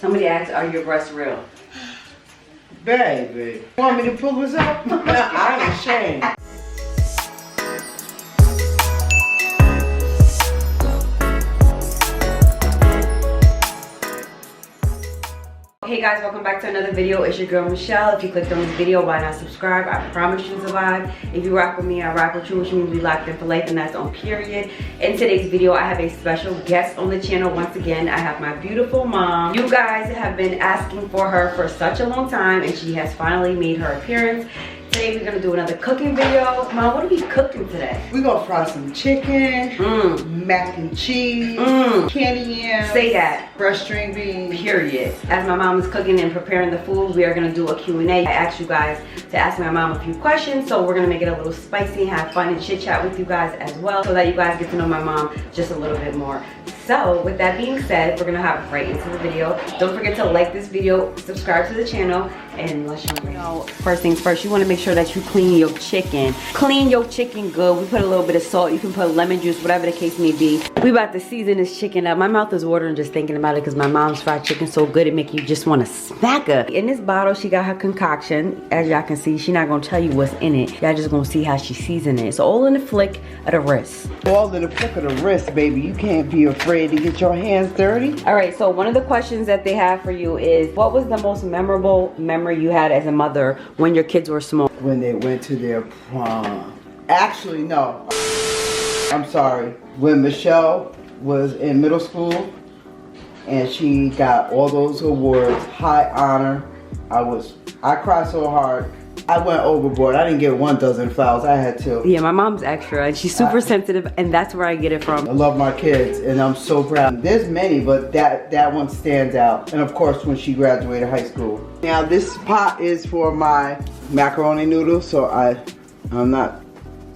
Somebody asked, are your breasts real? Baby, you want me to pull this up? I ain't ashamed. Hey guys, welcome back to another video. It's your girl Michelle. If you clicked on this video, why not subscribe? I promise you survive. If you rock with me, I rock with you, which means we locked in for life, and that's on period. In today's video, I have a special guest on the channel. Once again, I have my beautiful mom. You guys have been asking for her for such a long time, and she has finally made her appearance. Today we're gonna do another cooking video. Mom, what are we cooking today? We're gonna fry some chicken, mac and cheese, candy yams. Say that. Fresh string beans. Period. As my mom is cooking and preparing the food, we are gonna do a Q&A. I asked you guys to ask my mom a few questions, so we're gonna make it a little spicy and have fun and chit chat with you guys as well, so that you guys get to know my mom just a little bit more. So with that being said, we're gonna hop right into the video. Don't forget to like this video, subscribe to the channel, and let's jump right in. First things first, you wanna make sure that you clean your chicken. Clean your chicken good. We put a little bit of salt. You can put lemon juice, whatever the case may be. We about to season this chicken up. My mouth is watering just thinking about it because my mom's fried chicken so good it make you just want to smack her. In this bottle, she got her concoction. As y'all can see, she not gonna tell you what's in it. Y'all just gonna see how she seasoned it. It's all in the flick of the wrist. All in the flick of the wrist, baby. You can't be afraid to get your hands dirty. All right, so one of the questions that they have for you is, what was the most memorable memory you had as a mother when your kids were small? When they went to their prom. Actually, no. I'm sorry. When Michelle was in middle school and she got all those awards, high honor. I cried so hard. I went overboard. I didn't get 1,000 flowers. I had to. Yeah, my mom's extra and she's super sensitive, and that's where I get it from. I love my kids and I'm so proud. There's many, but that one stands out. And of course, when she graduated high school. Now this pot is for my macaroni noodles, so I'm not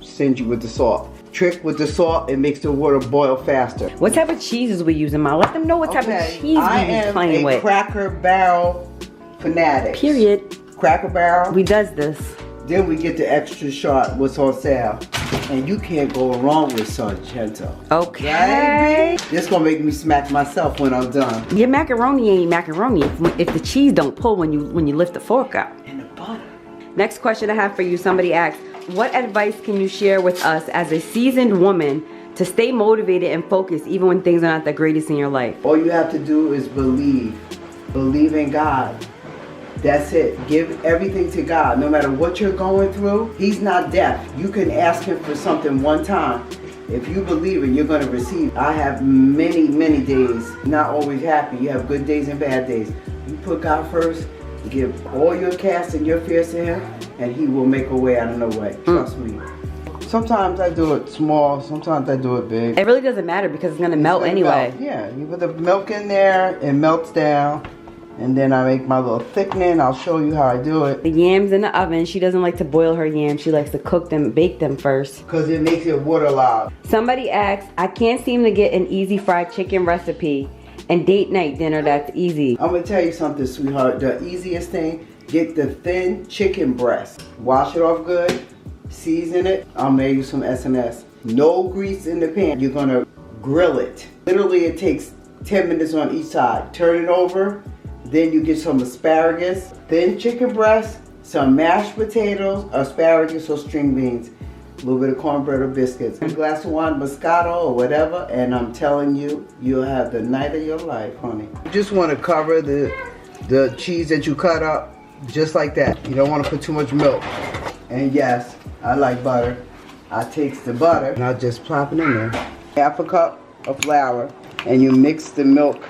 stingy with the salt. Trick with the salt, it makes the water boil faster. What type of cheeses we using, Mom? Let them know what type of cheese we be playing with. I am a Cracker Barrel fanatic. Period. Cracker Barrel. We does this. Then we get the extra shot, what's on sale. And you can't go wrong with Sargento. Okay. Right? This gonna make me smack myself when I'm done. Your macaroni ain't macaroni if the cheese don't pull when you lift the fork up. And the butter. Next question I have for you, somebody asked, what advice can you share with us as a seasoned woman to stay motivated and focused even when things are not the greatest in your life? All you have to do is believe. Believe in God. That's it. Give everything to God. No matter what you're going through, He's not deaf. You can ask Him for something one time. If you believe it, you're going to receive. I have many, many days not always happy. You have good days and bad days. You put God first, give all your cares and your fears to Him, and He will make a way out of no way. Trust me. Sometimes I do it small, sometimes I do it big. It really doesn't matter because it's going to melt anyway. Yeah, you put the milk in there, it melts down. And then I make my little thickening. I'll show you how I do it. The yams in the oven. She doesn't like to boil her yams. She likes to cook them, bake them first. Because it makes it waterlogged. Somebody asked, I can't seem to get an easy fried chicken recipe and date night dinner that's easy. I'm going to tell you something, sweetheart. The easiest thing, get the thin chicken breast. Wash it off good. Season it. I'll make you some S&S. No grease in the pan. You're going to grill it. Literally, it takes 10 minutes on each side. Turn it over. Then you get some asparagus, thin chicken breast, some mashed potatoes, asparagus or string beans, a little bit of cornbread or biscuits, a glass of wine, Moscato or whatever, and I'm telling you, you'll have the night of your life, honey. You just want to cover the cheese that you cut up just like that. You don't want to put too much milk. And yes, I like butter. I take the butter and I'll just plop it in there. Half a cup of flour, and you mix the milk.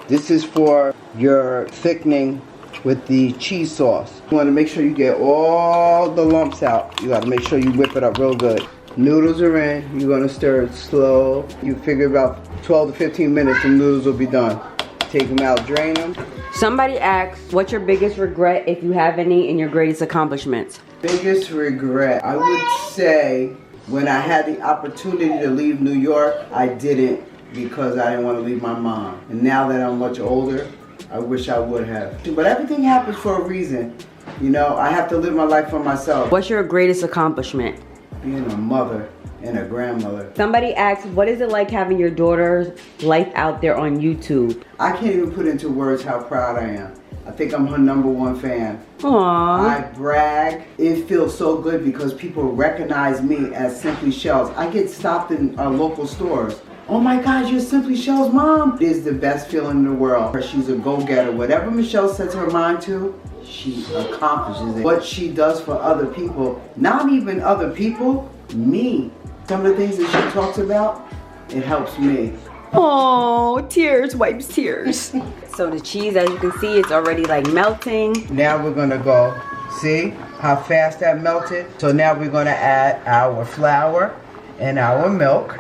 This is for your thickening with the cheese sauce. You want to make sure you get all the lumps out. You got to make sure you whip it up real good. Noodles are in. You're going to stir it slow. You figure about 12 to 15 minutes and noodles will be done. Take them out, drain them. Somebody asked, what's your biggest regret, if you have any, and your greatest accomplishments? Biggest regret, I would say when I had the opportunity to leave New York, I didn't. Because I didn't want to leave my mom. And now that I'm much older, I wish I would have. But everything happens for a reason. You know, I have to live my life for myself. What's your greatest accomplishment? Being a mother. and a grandmother. Somebody asked, what is it like having your daughter's life out there on YouTube? I can't even put into words how proud I am. I think I'm her #1 fan. Aww. I brag. It feels so good because people recognize me as Simply Shells. I get stopped in local stores. Oh my God, you're Simply Shells' mom. It is the best feeling in the world. She's a go-getter. Whatever Michelle sets her mind to, she accomplishes it. What she does for other people, not even other people, me. Some of the things that she talks about, it helps me. Oh, tears wipes tears. So the cheese, as you can see, it's already like melting. Now we're gonna go, see how fast that melted? So now we're gonna add our flour and our milk,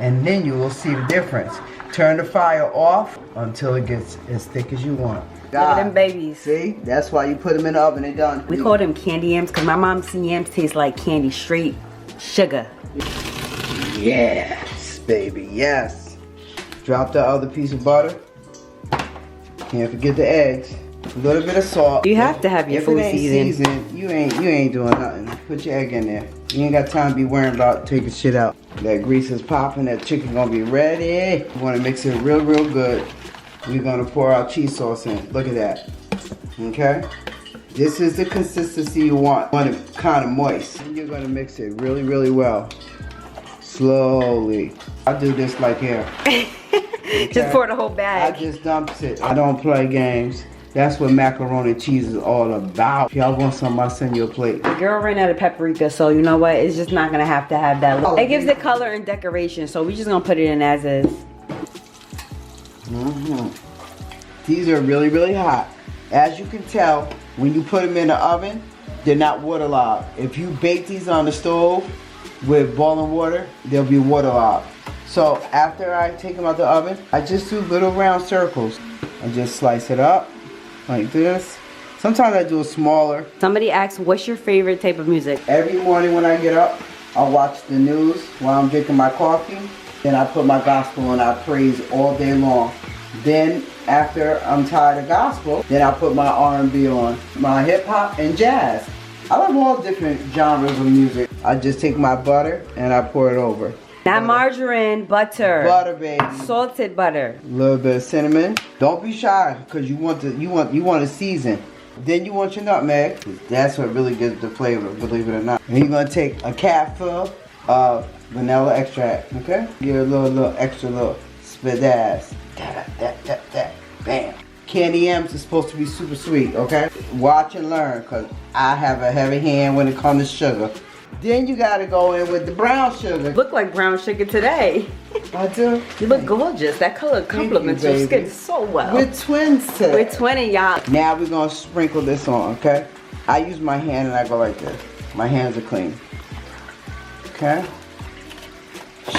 and then you will see the difference. Turn the fire off until it gets as thick as you want. Look at them babies. See, that's why you put them in the oven and done. We call them candy yams because my mom's yams taste like candy, straight sugar. Yes, baby, yes. Drop the other piece of butter. Can't forget the eggs. A little bit of salt. You have to have your food seasoned. You ain't doing nothing. Put your egg in there. You ain't got time to be worrying about taking shit out. That grease is popping. That chicken gonna be ready. You wanna mix it real good. We're gonna pour our cheese sauce in. Look at that. Okay? This is the consistency you want. You want it kind of moist. And you're gonna mix it really well. Slowly. I do this like here. Okay? Just pour the whole bag. I just dumps it. I don't play games. That's what macaroni and cheese is all about. If y'all want some, I'll send you a plate. The girl ran out of paprika, so you know what? It's just not gonna have to have that look. It gives it color and decoration, so we're just gonna put it in as is. These are really hot. As you can tell, when you put them in the oven, they're not waterlogged. If you bake these on the stove with boiling water, they'll be waterlogged. So after I take them out the oven, I just do little round circles. I just slice it up like this. Sometimes I do it smaller. Somebody asked, what's your favorite type of music? Every morning when I get up, I'll watch the news while I'm drinking my coffee. Then I put my gospel and I praise all day long. Then after I'm tired of gospel, then I put my R&B on, my hip hop and jazz. I love all different genres of music. I just take my butter and I pour it over. Not margarine, butter. Butter, baby. Salted butter. A little bit of cinnamon. Don't be shy, because you want to season. Then you want your nutmeg. That's what really gives the flavor, believe it or not. And you're gonna take a capful of vanilla extract. Okay? Give it a little extra little spazz. Bam. Candy yams is supposed to be super sweet. Okay? Watch and learn, because I have a heavy hand when it comes to sugar. Then you gotta go in with the brown sugar. Look like brown sugar today. I do. You look gorgeous. That color complements your skin so well. We're twins today. We're twinning, y'all. Now we're gonna sprinkle this on, okay? I use my hand and I go like this. My hands are clean. Okay?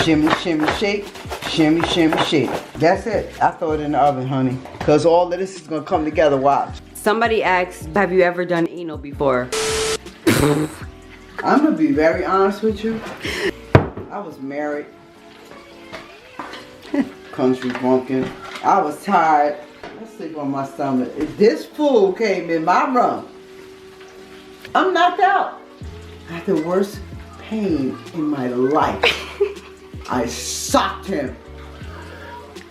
Shimmy, shimmy, shake. Shimmy, shimmy, shake. That's it. I throw it in the oven, honey. Because all of this is gonna come together, watch. Somebody asked, have you ever done anal before? I'm gonna be very honest with you. I was married. Country bumpkin. I was tired. I sleep on my stomach. If this fool came in my room, I'm knocked out. I had the worst pain in my life. I socked him.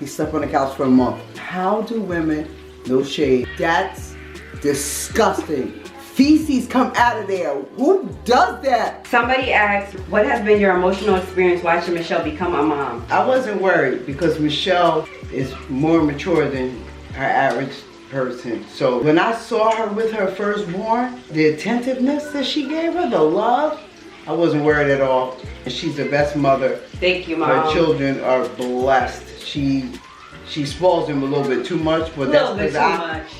He slept on the couch for a month. How do women, no shade, that's disgusting. Feces come out of there. Who does that? Somebody asked, what has been your emotional experience watching Michelle become a mom? I wasn't worried because Michelle is more mature than her average person. So when I saw her with her firstborn, the attentiveness that she gave her, the love, I wasn't worried at all. And she's the best mother. Thank you, Mom. Her children are blessed. She spoils them a little bit too much, but that's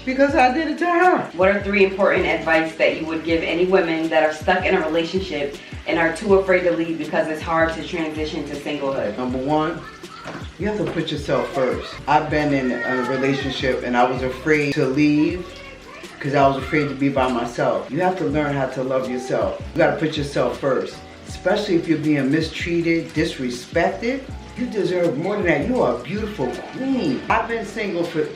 because I did it to her. What are 3 important advice that you would give any women that are stuck in a relationship and are too afraid to leave because it's hard to transition to singlehood? Number 1, you have to put yourself first. I've been in a relationship and I was afraid to leave because I was afraid to be by myself. You have to learn how to love yourself. You gotta put yourself first, especially if you're being mistreated, disrespected. You deserve more than that. You are a beautiful queen. I've been single for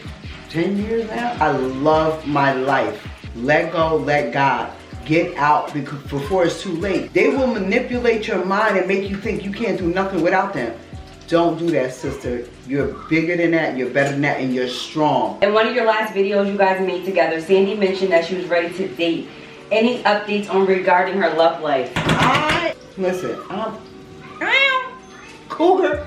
10 years now. I love my life. Let go, let God. Get out before it's too late. They will manipulate your mind and make you think you can't do nothing without them. Don't do that, sister. You're bigger than that, you're better than that, and you're strong. In one of your last videos you guys made together, Sandy mentioned that she was ready to date. Any updates on regarding her love life? Listen, I'm cougar.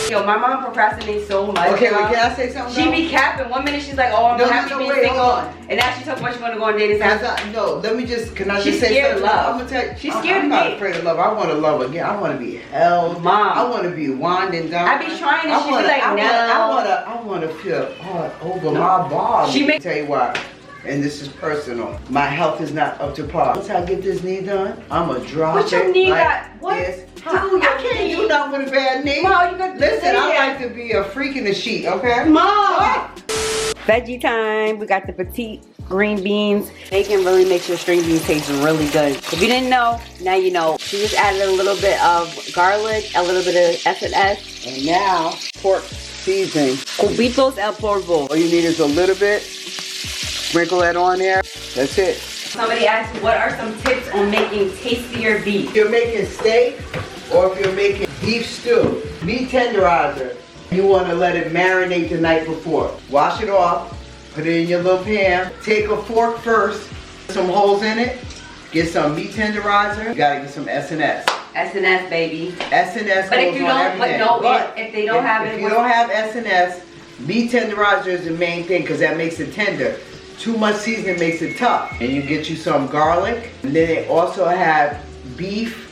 Yo, my mom procrastinates so much. Okay, wait, can I say something? She be capping. One minute she's like, oh, I'm happy being single. And now she talking about she want to go on dating sites. No, let me just, can I just She's say scared something? of love. I'm gonna tell you, She's scared I'm of not date. afraid of love. I want to love again. I want to be held. Mom. I want to be winding down. I be trying and she be like, no. I want to feel hard over my body. She make. Tell you why. And this is personal. My health is not up to par. Once I get this knee done, I'ma drop it. What your knee got? What? This. I can't do nothing with a bad knee. Mom, you got Listen, I like to be a freak in the sheet, okay? Mom! Veggie time. We got the petite green beans. Bacon really makes your string beans taste really good. If you didn't know, now you know. She just added a little bit of garlic, a little bit of S&S. And now, pork seasoning. Cubitos al polvo. All you need is a little bit. Sprinkle that on there. That's it. Somebody asked, what are some tips on making tastier beef? If you're making steak or if you're making beef stew, meat tenderizer, you want to let it marinate the night before. Wash it off, put it in your little pan. Take a fork first, put some holes in it, get some meat tenderizer. You gotta get some S&S. S&S, baby. S&S But if goes you on don't, everything. if they don't have it, if you don't have S&S, meat tenderizer is the main thing because that makes it tender. Too much seasoning makes it tough. And you get you some garlic. And then they also have beef.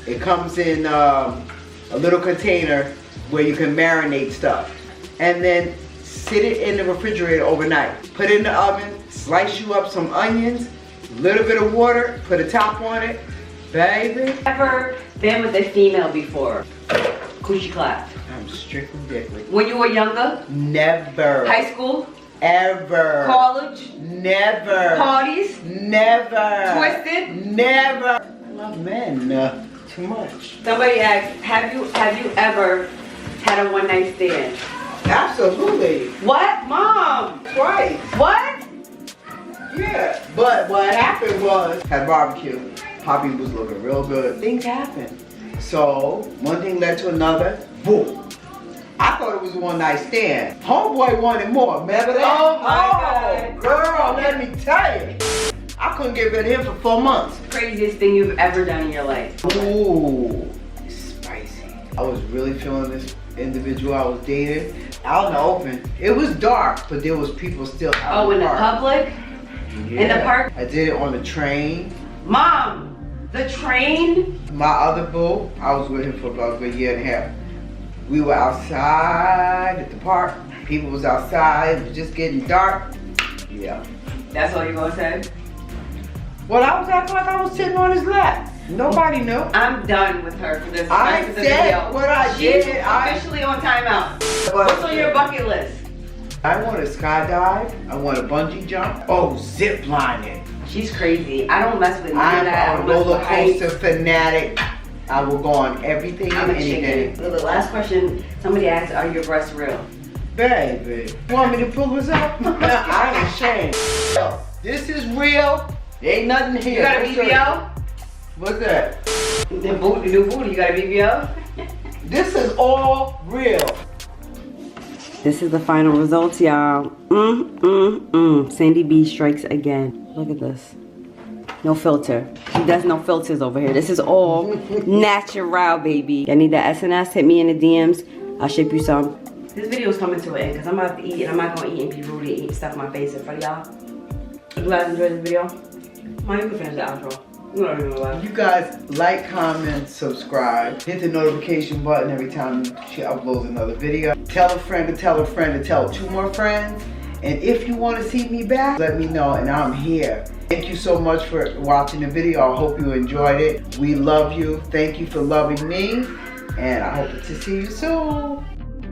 It comes in a little container where you can marinate stuff. And then sit it in the refrigerator overnight. Put it in the oven, slice you up some onions, a little bit of water, put a top on it. Baby. Ever been with a female before? Coochie clap. I'm strictly dickly. When you were younger? Never. High school? Ever. College? Never. Parties? Never. Twisted? Never. I love men too much. Somebody asked, have you ever had a one night stand? Absolutely. What? Mom! Twice. What? Yeah. But what happened was, had barbecue. Poppy was looking real good. Things happen. So, one thing led to another. Boom. I thought it was a one night stand. Homeboy wanted more. Remember that? Oh my God. Girl, let me tell you. I couldn't get rid of him for 4 months. Craziest thing you've ever done in your life? Ooh, it's spicy. I was really feeling this individual I was dating out in the open. It was dark, but there was people still out Oh, in the park. public? Yeah. In the park? I did it on the train. Mom, the train? My other boo, I was with him for about a year and a half. We were outside at the park. People was outside. It was just getting dark. Yeah. That's all you gonna say? Well, I was acting like I was sitting on his lap. Nobody knew. I'm done with her for this. I rest of the said video. what I She's did. officially on timeout. What's on your bucket list? I want to skydive. I want to bungee jump. Oh, zip lining. She's crazy. I don't mess with none of I'm that. I a don't mess roller with heights. coaster fanatic. I will go on everything I'm and a anything. chicken. The last question, somebody asked, are your breasts real? Baby, you want me to pull this up? I ain't ashamed. This is real. There ain't nothing here. You got a BBL? What's that? The booty, new booty, you got a BBL? This is all real. This is the final results, y'all. Sandy B strikes again. Look at this. No filter. She does no filters over here. This is all natural, baby. I need that S&S. Hit me in the DMs. I'll ship you some. This video is coming to an end because I'm about to eat and I'm not going to eat and be rude and eat stuff in my face in front of y'all. If you guys enjoyed this video, Mom, you can finish the outro. You don't even know why. You guys like, comment, subscribe. Hit the notification button every time she uploads another video. Tell a friend to tell a friend to tell 2 more friends. And if you want to see me back, let me know and I'm here. Thank you so much for watching the video. I hope you enjoyed it. We love you. Thank you for loving me. And I hope to see you soon.